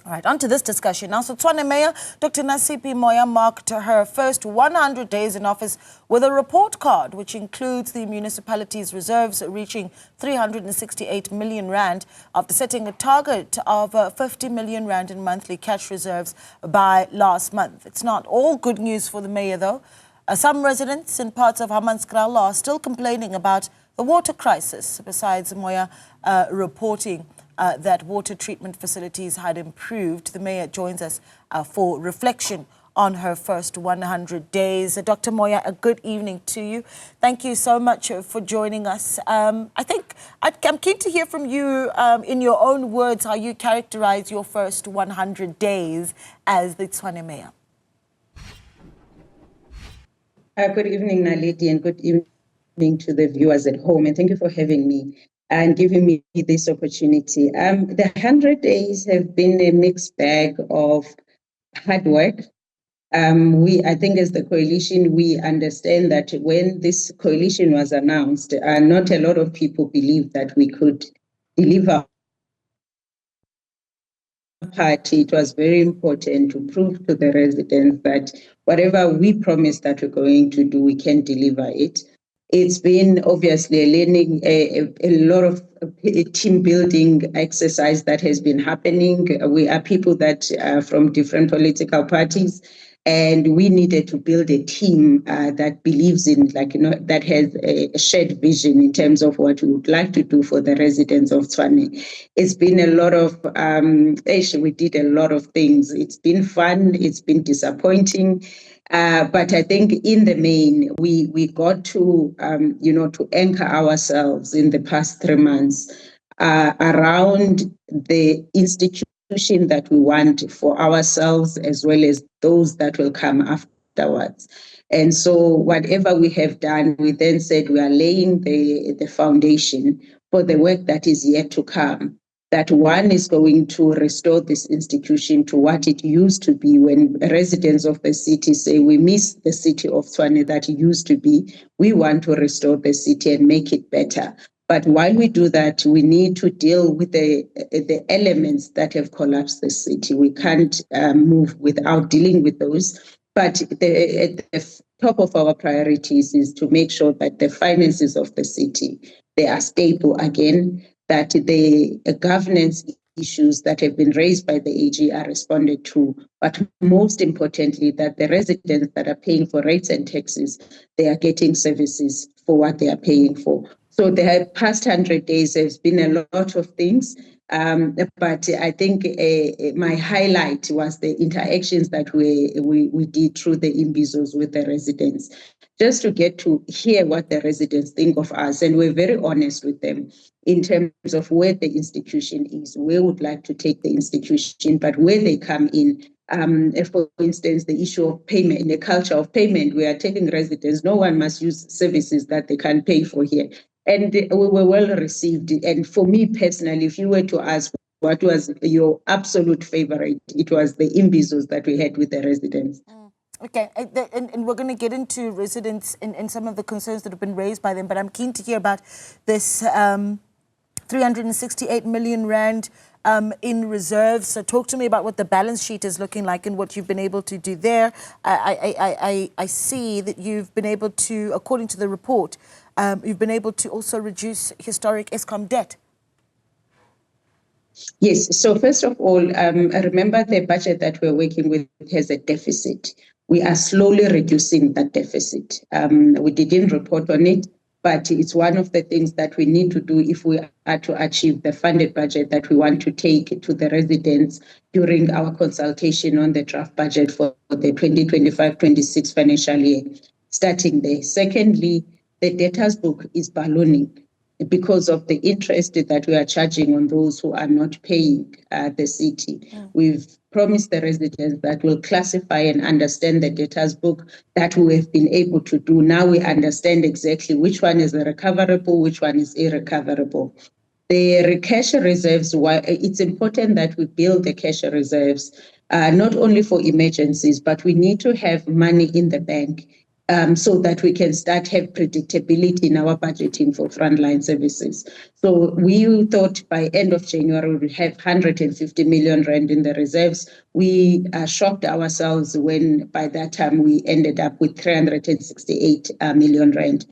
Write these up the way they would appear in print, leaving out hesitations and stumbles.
All right, on to this discussion now. So Tshwane Mayor Dr Nasiphi Moya marked her first 100 days in office with a report card, which includes the municipality's reserves reaching 368 million rand after setting a target of 50 million rand in monthly cash reserves by last month. It's not all good news for the mayor, though. Some residents in parts of Hammanskraal are still complaining about the water crisis, besides Moya reporting that water treatment facilities had improved. The mayor joins us for reflection on her first 100 days. Dr. Moya, a good evening to you. Thank you so much for joining us. I'm keen to hear from you in your own words how you characterize your first 100 days as the Tshwane mayor. Good evening, Naledi, and good evening to the viewers at home. And thank you for having me and giving me this opportunity. The 100 days have been a mixed bag of hard work. I think as the coalition, we understand that when this coalition was announced, not a lot of people believed that we could deliver. Party, it was very important to prove to the residents that whatever we promised that we're going to do, we can deliver it. It's been obviously a lot of team building exercise that has been happening. We are people that are from different political parties, and we needed to build a team that believes in, that has a shared vision in terms of what we would like to do for the residents of Tshwane. It's been a lot of, we did a lot of things. It's been fun, it's been disappointing. But I think in the main, we got to, to anchor ourselves in the past 3 months around the institution that we want for ourselves as well as those that will come afterwards. And so whatever we have done, we then said we are laying the foundation for the work that is yet to come. That one is going to restore this institution to what it used to be. When residents of the city say we miss the city of Tshwane that it used to be, we want to restore the city and make it better. But while we do that, we need to deal with the elements that have collapsed the city. We can't move without dealing with those. But at the top of our priorities is to make sure that the finances of the city, they are stable again, that the governance issues that have been raised by the AG are responded to, but most importantly, that the residents that are paying for rates and taxes, they are getting services for what they are paying for. So the past 100 days has been a lot of things, but I think my highlight was the interactions that we did through the imbizos with the residents, just to get to hear what the residents think of us. And we're very honest with them in terms of where the institution is, where we would like to take the institution, but where they come in. For instance, the issue of payment, the culture of payment, we are telling residents no one must use services that they can't pay for here. And we were well received. And for me personally, if you were to ask what was your absolute favorite, it was the imbizos that we had with the residents. Okay, and we're going to get into residents and some of the concerns that have been raised by them, but I'm keen to hear about this 368 million rand in reserves. So talk to me about what the balance sheet is looking like and what you've been able to do there. I see that you've been able to, according to the report, you've been able to also reduce historic Eskom debt. Yes, so first of all, remember the budget that we're working with has a deficit. We are slowly reducing that deficit. We didn't report on it, but it's one of the things that we need to do if we are to achieve the funded budget that we want to take to the residents during our consultation on the draft budget for the 2025-26 financial year, starting there. Secondly, the debtors book is ballooning because of the interest that we are charging on those who are not paying the city. We've promised the residents that we'll classify and understand the debtors book. That we have been able to do. Now we understand exactly which one is recoverable, which one is irrecoverable. The cash reserves, it's important that we build the cash reserves, not only for emergencies, but we need to have money in the bank so that we can start have predictability in our budgeting for frontline services. So we thought by end of January we have 150 million rand in the reserves. We shocked ourselves when by that time we ended up with 368 million rand.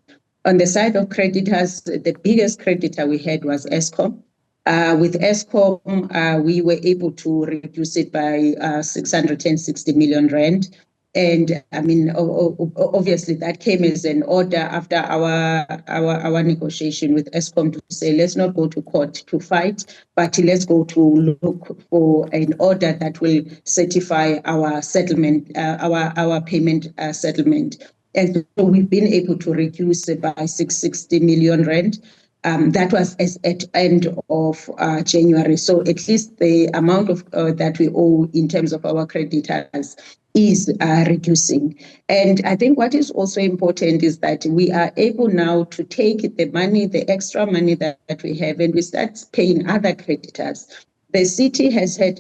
On the side of creditors, the biggest creditor we had was Eskom. With Eskom, we were able to reduce it by 660 million rand. And I mean, obviously, that came as an order after our negotiation with Eskom to say, let's not go to court to fight, but let's go to look for an order that will certify our settlement, our payment settlement. And so we've been able to reduce it by 660 million rand. That was at end of January. So at least the amount of that we owe in terms of our creditors is reducing. And I think what is also important is that we are able now to take the money, the extra money that we have, and we start paying other creditors. The city has had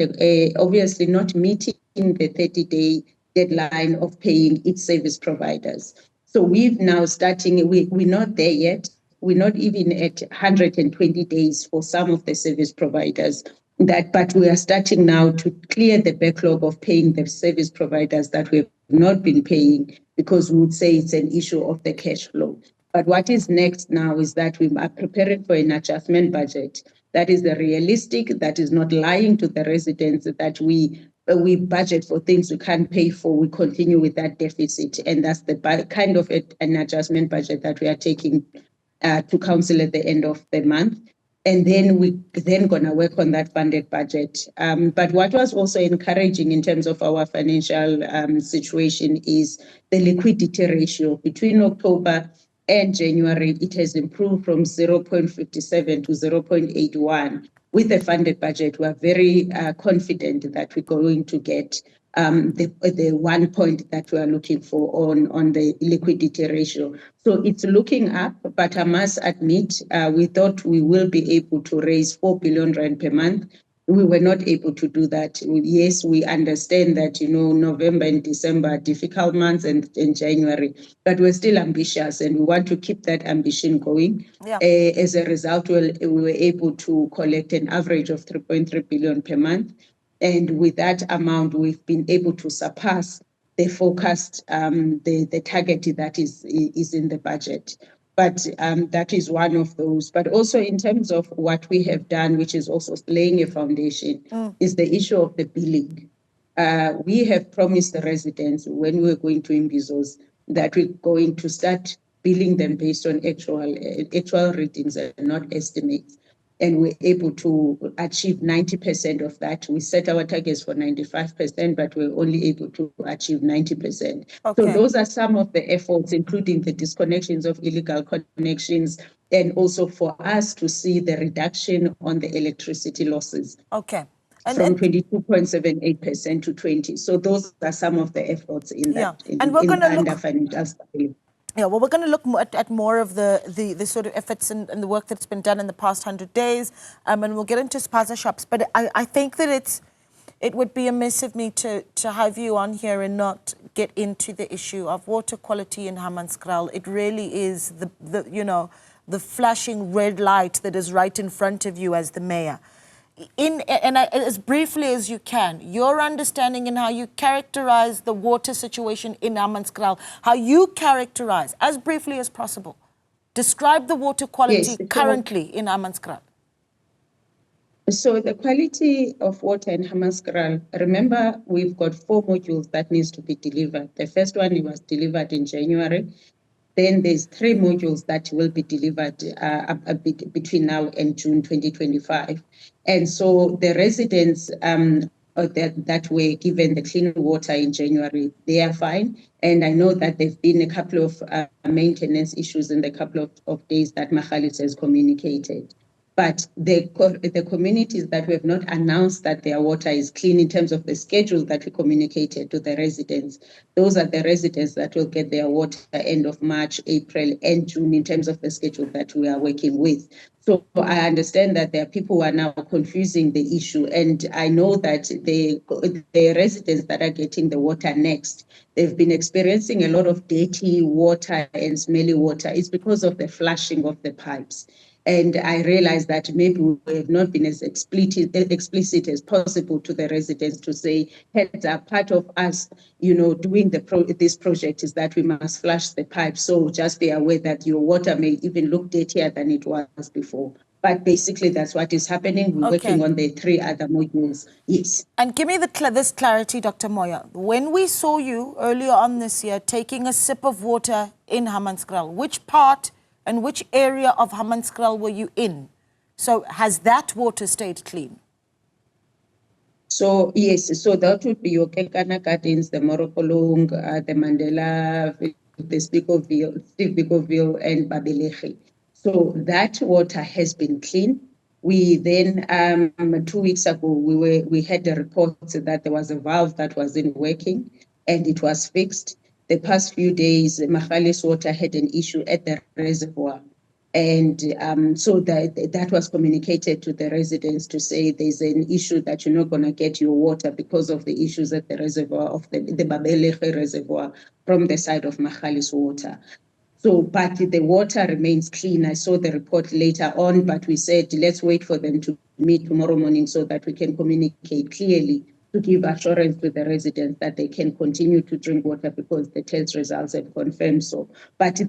obviously not meeting the 30-day deadline of paying its service providers. So we've now starting, we're not there yet. We're not even at 120 days for some of the service providers. But we are starting now to clear the backlog of paying the service providers that we have not been paying, because we would say it's an issue of the cash flow. But what is next now is that we are preparing for an adjustment budget that is realistic, that is not lying to the residents, that we budget for things we can't pay for, we continue with that deficit. And that's the kind of an adjustment budget that we are taking to council at the end of the month. And then we're going to work on that funded budget. But what was also encouraging in terms of our financial situation is the liquidity ratio. Between October and January, it has improved from 0.57 to 0.81. With the funded budget, we're very confident that we're going to get the 1 point that we are looking for on the liquidity ratio. So it's looking up, but I must admit, we thought we will be able to raise 4 billion rand per month. We were not able to do that. Yes, we understand that, November and December are difficult months, and January, but we're still ambitious and we want to keep that ambition going. Yeah. As a result, we were able to collect an average of 3.3 billion per month. And with that amount, we've been able to surpass the forecast, the target that is in the budget. But that is one of those. But also in terms of what we have done, which is also laying a foundation, is the issue of the billing. We have promised the residents when we were going to Imbizos that we're going to start billing them based on actual readings and not estimates. And we're able to achieve 90% of that. We set our targets for 95%, but we're only able to achieve 90%. Okay. So those are some of the efforts, including the disconnections of illegal connections, and also for us to see the reduction on the electricity losses. Okay. From 22.78% to 20%. So those are some of the efforts in that, and we're going to under financial stability. Yeah, well, we're going to look at more of the sort of efforts and the work that's been done in the past 100 days, and we'll get into spaza shops. But I think that it would be amiss of me to have you on here and not get into the issue of water quality in Hammanskraal. It really is the flashing red light that is right in front of you as the mayor. As briefly as you can, your understanding and how you characterize the water situation in Hammanskraal, how you characterize, as briefly as possible, describe the water quality currently in Hammanskraal. So the quality of water in Hammanskraal, remember, we've got 4 modules that needs to be delivered. The first one was delivered in January. Then there's 3 modules that will be delivered between now and June 2025. And so the residents that were given the clean water in January, they are fine. And I know that there've been a couple of maintenance issues in the couple of days that Machalis has communicated. But the communities that we have not announced that their water is clean in terms of the schedule that we communicated to the residents, those are the residents that will get their water end of March, April, and June in terms of the schedule that we are working with. So I understand that there are people who are now confusing the issue, and I know that the residents that are getting the water next, they've been experiencing a lot of dirty water and smelly water. It's because of the flushing of the pipes. And I realized that maybe we have not been as explicit as possible to the residents to say, heads up, part of us, doing this project is that we must flush the pipes. So just be aware that your water may even look dirtier than it was before. But basically, that's what is happening. We're working on the 3 other modules. Yes. And give me this clarity, Dr. Moya. When we saw you earlier on this year taking a sip of water in Hammanskraal, which part and which area of Hammanskraal were you in? So has that water stayed clean? So yes, so that would be your Kekana Gardens, the Morokolong, the Mandela, the Steve Bikoville, and Babeleche. So that water has been clean. We then 2 weeks ago we had a report that there was a valve that wasn't working, and it was fixed. The past few days, Magali's water had an issue at the reservoir. And so that was communicated to the residents to say there's an issue that you're not going to get your water because of the issues at the reservoir of the Babeleche reservoir from the side of Magali's water. So, but the water remains clean. I saw the report later on, but we said, let's wait for them to meet tomorrow morning so that we can communicate clearly to give assurance to the residents that they can continue to drink water because the test results have confirmed so. But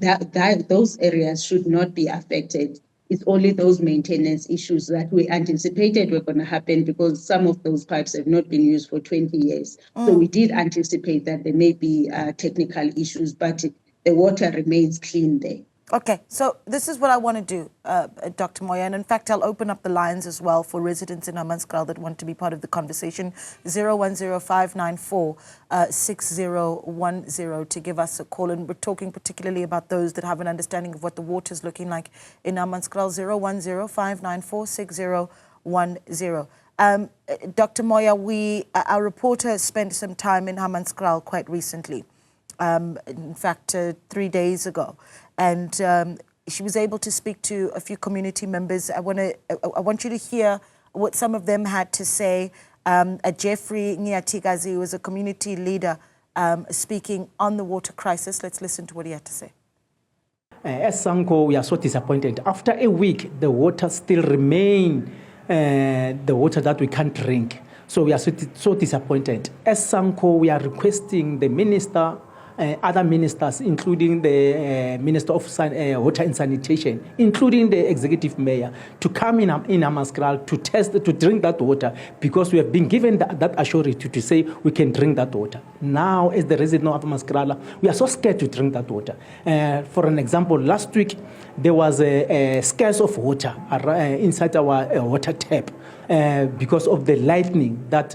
those areas should not be affected. It's only those maintenance issues that we anticipated were going to happen because some of those pipes have not been used for 20 years. So we did anticipate that there may be technical issues, but the water remains clean there. Okay, so this is what I want to do, Dr. Moya, and in fact, I'll open up the lines as well for residents in Hammanskraal that want to be part of the conversation, 010-594-6010 to give us a call, and we're talking particularly about those that have an understanding of what the water is looking like in Hammanskraal, 010-594-6010. Dr. Moya, our reporter spent some time in Hammanskraal quite recently. In fact, 3 days ago. And she was able to speak to a few community members. I want you to hear what some of them had to say. Jeffrey Nyathikazi was a community leader speaking on the water crisis. Let's listen to what he had to say. As Sanko, we are so disappointed. After a week, the water still remains the water that we can't drink. So we are so disappointed. As Sanko, we are requesting the minister, other ministers, including the Minister of Water and Sanitation, including the Executive Mayor, to come in Hammanskraal to drink that water, because we have been given that assurance to say we can drink that water. Now, as the resident of Hammanskraal, we are so scared to drink that water. For an example, last week, there was a scarce of water inside our water tap because of the lightning that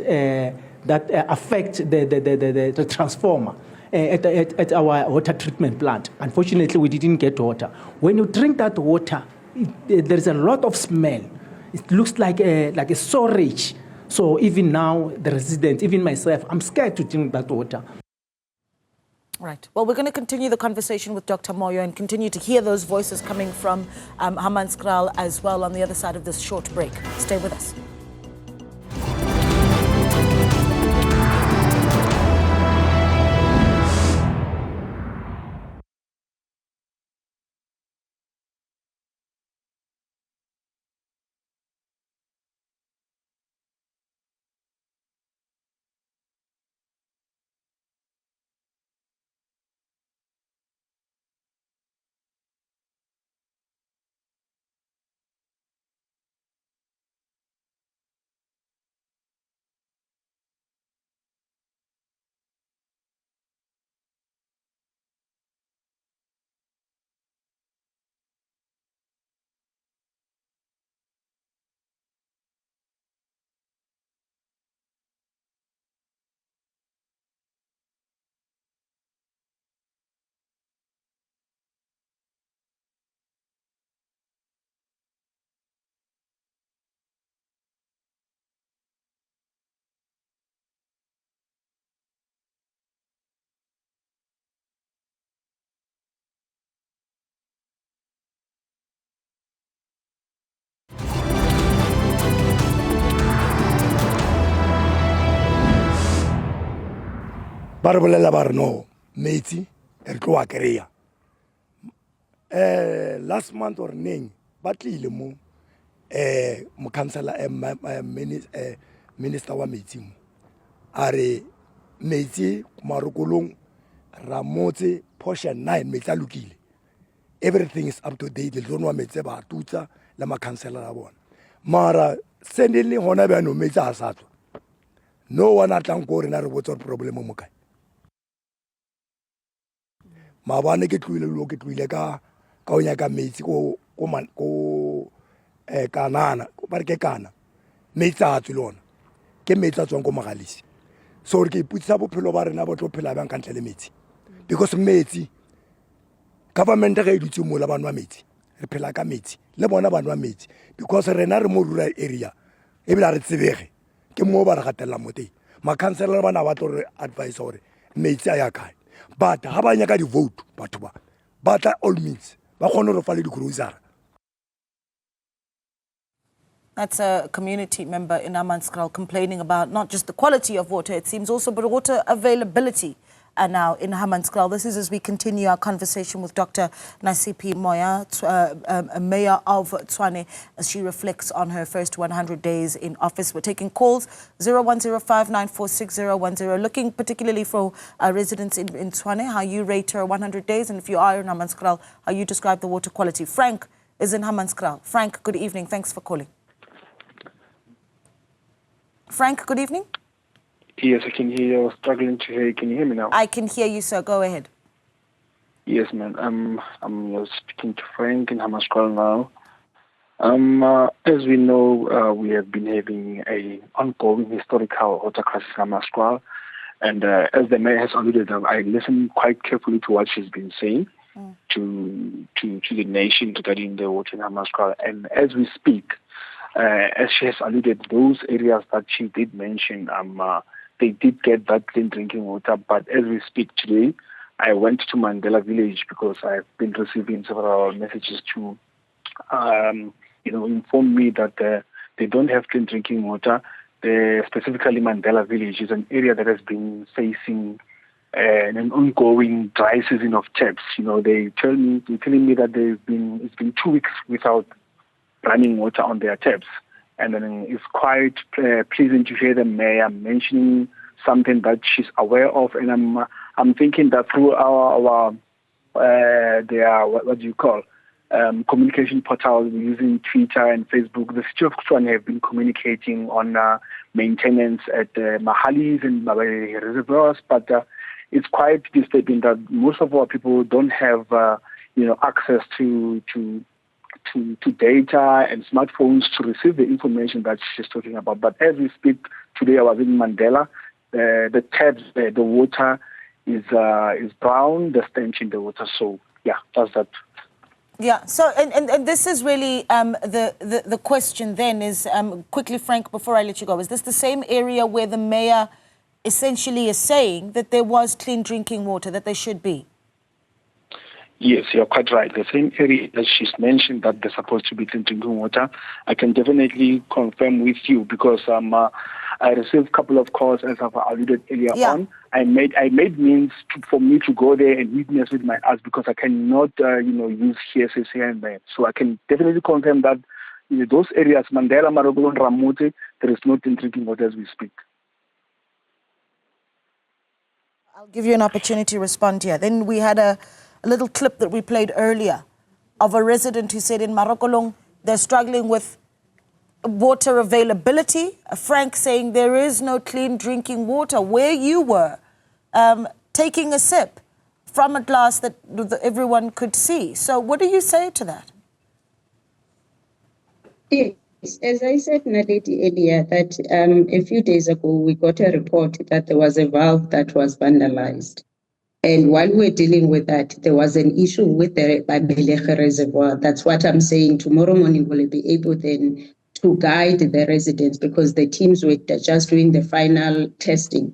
affect the transformer. At our water treatment plant. Unfortunately, we didn't get water. When you drink that water, there is a lot of smell. It looks like a storage. So even now, the residents, even myself, I'm scared to drink that water. Right. Well, we're going to continue the conversation with Dr. Moya and continue to hear those voices coming from Hammanskraal as well on the other side of this short break. Stay with us. ba re bolela ba re no metsi re tlo wa kry-a last month or neng ba tlile mo minister wa metsi mo a re metsi marokolong ra motse portion 9 metsi a lokile, everything is up to date, le tlo nwa metsi ba tutsa le makhansela a bona mara sendele hona ba no metsi a sa tswa no one a tlang go rena re botsa problem mo kae mabane ke tlwile ka o nyaka metsi ko kanana ba re ke kana metsi a tswe lona ke metsi a tswang ko magalisi so re ke iputsisa bophelo ba rena bo tlo phela bang ka ntle le metsi because metsi government ga e dutse mo la banwa metsi re phela ka metsi le bona banwa metsi because rena re mo rural area e bila re tsebege ke mo ba re gatella mo teng makhansela bana ba tlo re advise hore metsi a ya kae but ha ba nyaka di vote batho ba tla all means ba khona re fa le di grocery. That's a community member in Hammanskraal complaining about not just the quality of water, it seems also, but water availability now in Hammanskraal. This is as we continue our conversation with Dr Nasiphi Moya, Mayor of Tshwane, as she reflects on her first 100 days in office. We're taking calls 0105946010, looking particularly for residents in Tshwane, how you rate her 100 days, and if you are in Hammanskraal, how you describe the water quality. Frank is in Hammanskraal. Frank, good evening. Thanks for calling. Frank, good evening. Yes, I can hear you. I was struggling to hear you. Can you hear me now? I can hear you, sir. Go ahead. Yes, ma'am. I'm speaking to Frank in Hammanskraal now. As we know, we have been having an ongoing historical water crisis in Hammanskraal. And as the mayor has alluded, I listened quite carefully to what she's been saying to the nation regarding the water in Hammanskraal. And as we speak, as she has alluded, those areas that she did mention, they did get that clean drinking water. But as we speak today, I went to Mandela Village because I've been receiving several messages to, inform me that they don't have clean drinking water. Specifically, Mandela Village is an area that has been facing an ongoing dry season of taps. They're telling me that it's been 2 weeks without running water on their taps. And then it's quite pleasing to hear the mayor mentioning something that she's aware of. And I'm thinking that through our communication portals using Twitter and Facebook, the city of Tshwane have been communicating on maintenance at Mahalis and reservoirs. But it's quite disturbing that most of our people don't have access to data and smartphones to receive the information that she's talking about. But as we speak today, I was in Mandela. The taps, the water is brown. The stench in the water. So yeah, that's that. Yeah. So and this is really the question then is quickly, Frank, before I let you go, is this the same area where the mayor essentially is saying that there was clean drinking water, that there should be? Yes, you're quite right. The same area that she's mentioned that there's supposed to be clean drinking water, I can definitely confirm with you because I received a couple of calls as I've alluded earlier on. I made means for me to go there and witness with my eyes because I cannot use hearsay here and there. So I can definitely confirm that in those areas, Mandela, Marokolo, and Ramote, there is no clean drinking water as we speak. I'll give you an opportunity to respond here. Then we had a little clip that we played earlier of a resident who said in Marokolong they're struggling with water availability. Frank saying there is no clean drinking water. Where you were taking a sip from a glass that everyone could see. So what do you say to that? Yes, as I said, Naledi, earlier, that a few days ago we got a report that there was a valve that was vandalized. And while we're dealing with that, there was an issue with the Babelege reservoir. That's what I'm saying. Tomorrow morning, we'll be able then to guide the residents because the teams were just doing the final testing.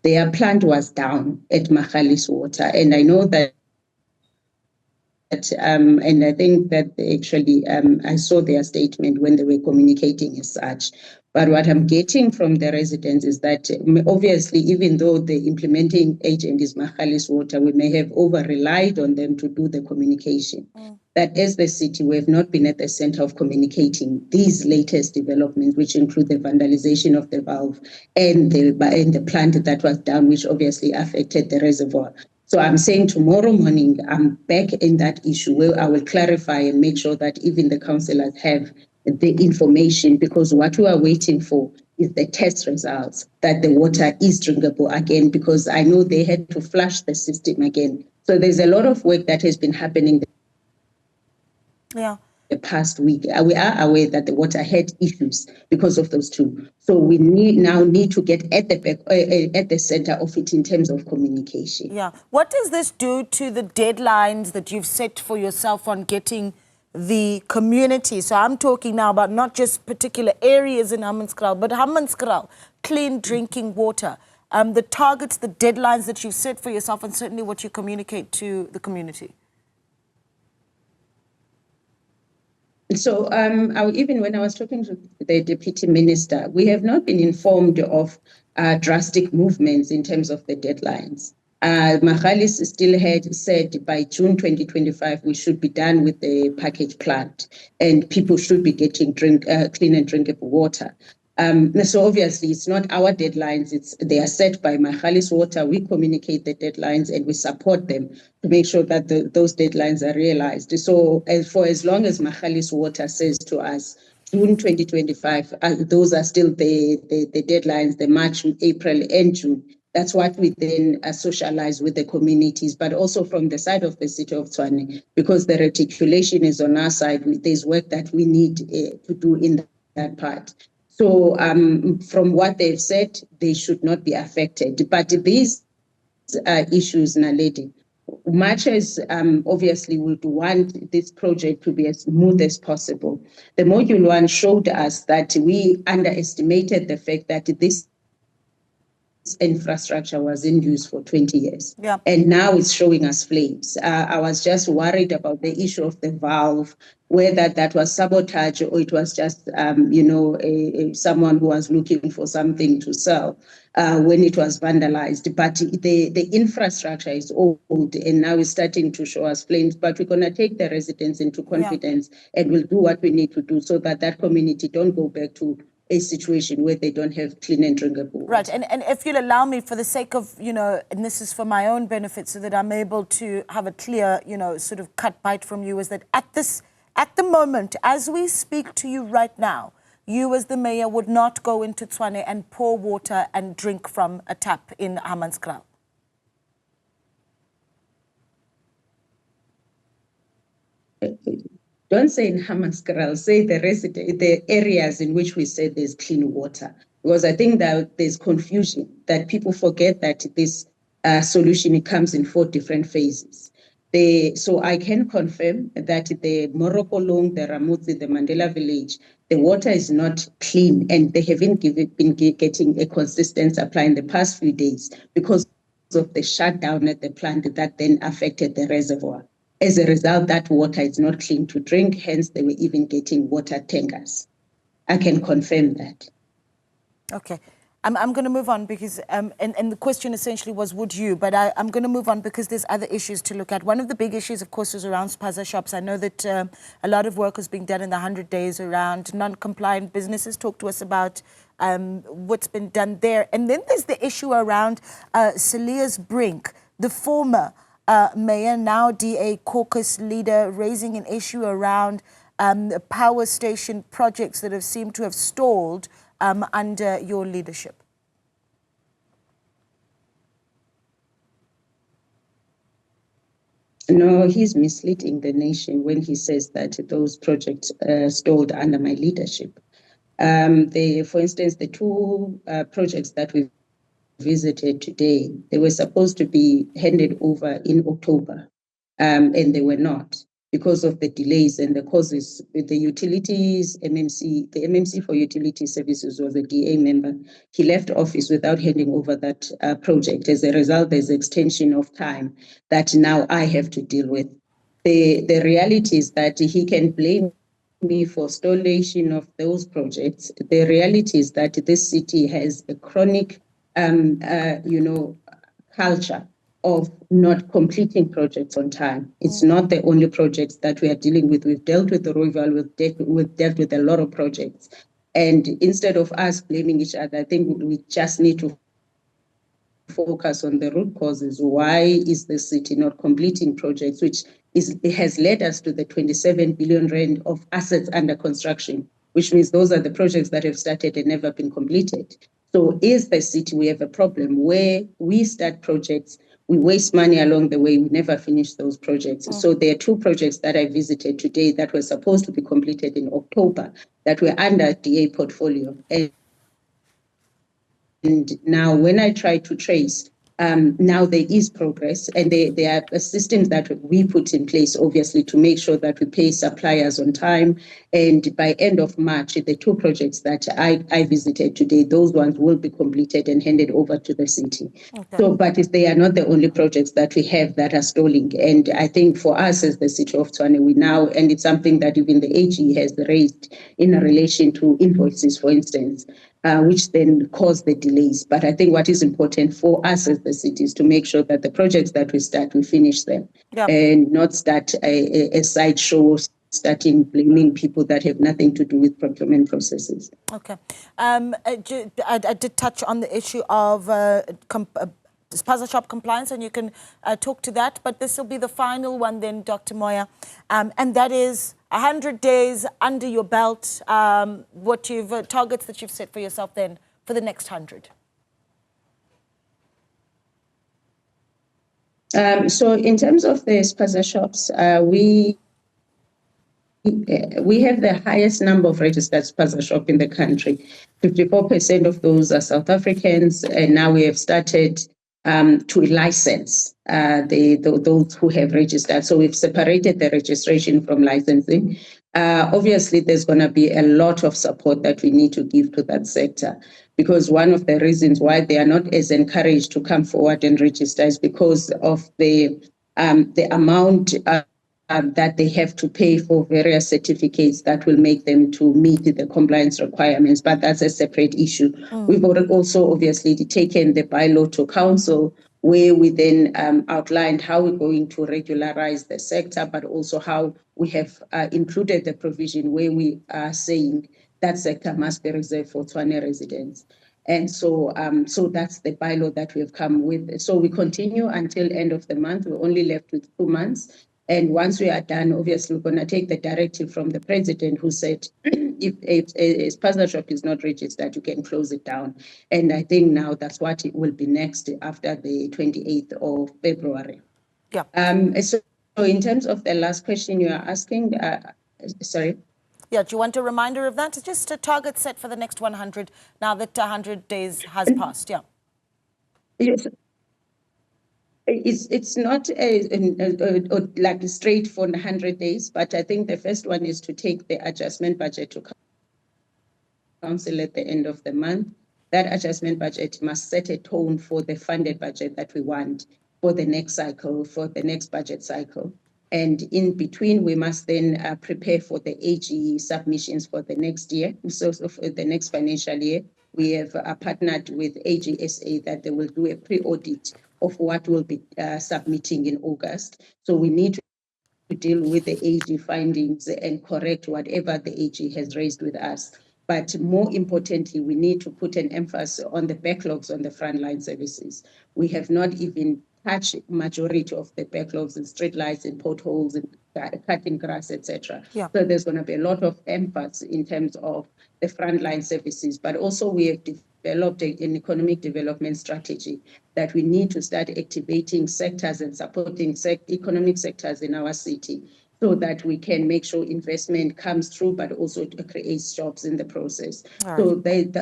Their plant was down at Mahalis Water. And I know that, and I think that actually I saw their statement when they were communicating as such. But what I'm getting from the residents is that obviously, even though the implementing agent is Magalies Water, we may have over-relied on them to do the communication. That as the city, we have not been at the center of communicating these latest developments, which include the vandalization of the valve and the plant that was down, which obviously affected the reservoir. So I'm saying tomorrow morning, I'm back in that issue where I will clarify and make sure that even the councillors have the information, because what we are waiting for is the test results that the water is drinkable again, because I know they had to flush the system again. So there's a lot of work that has been happening the past week. We are aware that the water had issues because of those two. So we need to get at the center of it in terms of communication. Yeah. What does this do to the deadlines that you've set for yourself on getting the community? So I'm talking now about not just particular areas in Hammanskraal, but Hammanskraal, clean drinking water. The targets, the deadlines that you've set for yourself, and certainly what you communicate to the community. So even when I was talking to the Deputy Minister, we have not been informed of drastic movements in terms of the deadlines. Magalies still had said by June 2025, we should be done with the package plant and people should be getting clean and drinkable water. So obviously it's not our deadlines, they are set by Magalies Water. We communicate the deadlines and we support them to make sure that those deadlines are realized. So for as long as Magalies Water says to us, June 2025, those are still the deadlines, the March, April and June. That's what we then socialize with the communities, but also from the side of the city of Tshwane, because the reticulation is on our side. There's work that we need to do in that part. So from what they've said, they should not be affected. But these issues, Naledi, much as obviously we would want this project to be as smooth as possible, the Module 1 showed us that we underestimated the fact that this infrastructure was in use for 20 years. Yeah. And now it's showing us flames. I was just worried about the issue of the valve, whether that was sabotage or it was just, someone who was looking for something to sell when it was vandalized. But the infrastructure is old and now it's starting to show us flames. But we're going to take the residents into confidence and we'll do what we need to do so that that community don't go back to a situation where they don't have clean and drinkable water. Right, and if you'll allow me, for the sake of, and this is for my own benefit so that I'm able to have a clear, sort of cut bite from you, is that at the moment, as we speak to you right now, you as the mayor would not go into Tshwane and pour water and drink from a tap in Hammanskraal. Don't say in Hammanskraal, say the areas in which we say there's clean water. Because I think that there's confusion, that people forget that this solution, it comes in 4 different phases. So I can confirm that the Morokolong, the Ramutsi, the Mandela Village, the water is not clean and they haven't been getting a consistent supply in the past few days because of the shutdown at the plant that then affected the reservoir. As a result, that water is not clean to drink, hence they were even getting water tankers. I can confirm that. Okay. I'm going to move on because, and the question essentially was, would you? But I'm going to move on because there's other issues to look at. One of the big issues, of course, is around spaza shops. I know that a lot of work is being done in the 100 days around non-compliant businesses. Talk to us about what's been done there. And then there's the issue around Celia's Brink, the former mayor, now DA caucus leader, raising an issue around power station projects that have seemed to have stalled under your leadership. No, he's misleading the nation when he says that those projects stalled under my leadership. For instance, the 2 projects that we visited today, they were supposed to be handed over in October, and they were not because of the delays and the causes with the utilities. The MMC for Utility Services was a DA member. He left office without handing over that project. As a result, there's extension of time that now I have to deal with. The reality is that he can blame me for stallation of those projects, the reality is that this city has a chronic, culture of not completing projects on time. It's not the only projects that we are dealing with. We've dealt with the Royal, we've dealt with a lot of projects. And instead of us blaming each other, I think we just need to focus on the root causes. Why is the city not completing projects, which has led us to the 27 billion rand of assets under construction, which means those are the projects that have started and never been completed. So is the city, we have a problem where we start projects, we waste money along the way, we never finish those projects. So there are 2 projects that I visited today that were supposed to be completed in October that were under DA portfolio. And now when I try to trace, now there is progress, and there are systems that we put in place, obviously, to make sure that we pay suppliers on time. And by end of March, the 2 projects that I visited today, those ones will be completed and handed over to the city. Okay. So, but they are not the only projects that we have that are stalling. And I think for us as the city of Tshwane, we now, and it's something that even the AG has raised in relation to invoices, for instance, which then cause the delays. But I think what is important for us as the city is to make sure that the projects that we start, we finish them, and not start a sideshow, starting blaming people that have nothing to do with procurement processes. Okay. I did touch on the issue of spaza shop compliance, and you can talk to that, but this will be the final one then, Dr. Moya, and that is 100 days under your belt, what you've targets that you've set for yourself then for the next 100. So in terms of the spaza shops, we have the highest number of registered spaza shop in the country. 54% of those are South Africans, and now we have started to license those who have registered. So we've separated the registration from licensing. Obviously, there's going to be a lot of support that we need to give to that sector, because one of the reasons why they are not as encouraged to come forward and register is because of the amount that they have to pay for various certificates that will make them to meet the compliance requirements, but that's a separate issue. We've also obviously taken the bylaw to council, where we then outlined how we're going to regularize the sector, but also how we have included the provision where we are saying that sector must be reserved for Tshwane residents. And so that's the bylaw that we have come with. So we continue until end of the month. We're only left with 2 months. And once we are done, obviously, we're going to take the directive from the president, who said, if a spaza shop is not registered, you can close it down. And I think now that's what it will be next after the 28th of February. Yeah. So in terms of the last question you are asking, sorry. Yeah, do you want a reminder of that? It's just a target set for the next 100, now that 100 days has passed, yeah. Yes. It's not like straight for 100 days, but I think the first one is to take the adjustment budget to council at the end of the month. That adjustment budget must set a tone for the funded budget that we want for the next cycle, for the next budget cycle. And in between, we must then prepare for the AG submissions for the next year. So for the next financial year, we have partnered with AGSA that they will do a pre-audit of what we'll be submitting in August. So we need to deal with the AG findings and correct whatever the AG has raised with us. But more importantly, we need to put an emphasis on the backlogs on the frontline services. We have not even touched majority of the backlogs in street lights and potholes and cutting grass, etc. Yeah. So there's going to be a lot of emphasis in terms of the frontline services, but also we have developed an economic development strategy that we need to start activating sectors and supporting economic sectors in our city, so that we can make sure investment comes through, but also to create jobs in the process. Right. So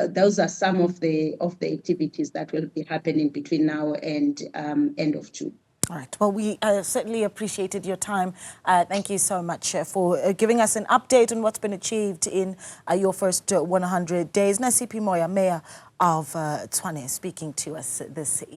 those are some of the activities that will be happening between now and end of June. All right. Well, we certainly appreciated your time. Thank you so much for giving us an update on what's been achieved in your first 100 days. Nasiphi Moya, Mayor of Tshwane, speaking to us this evening.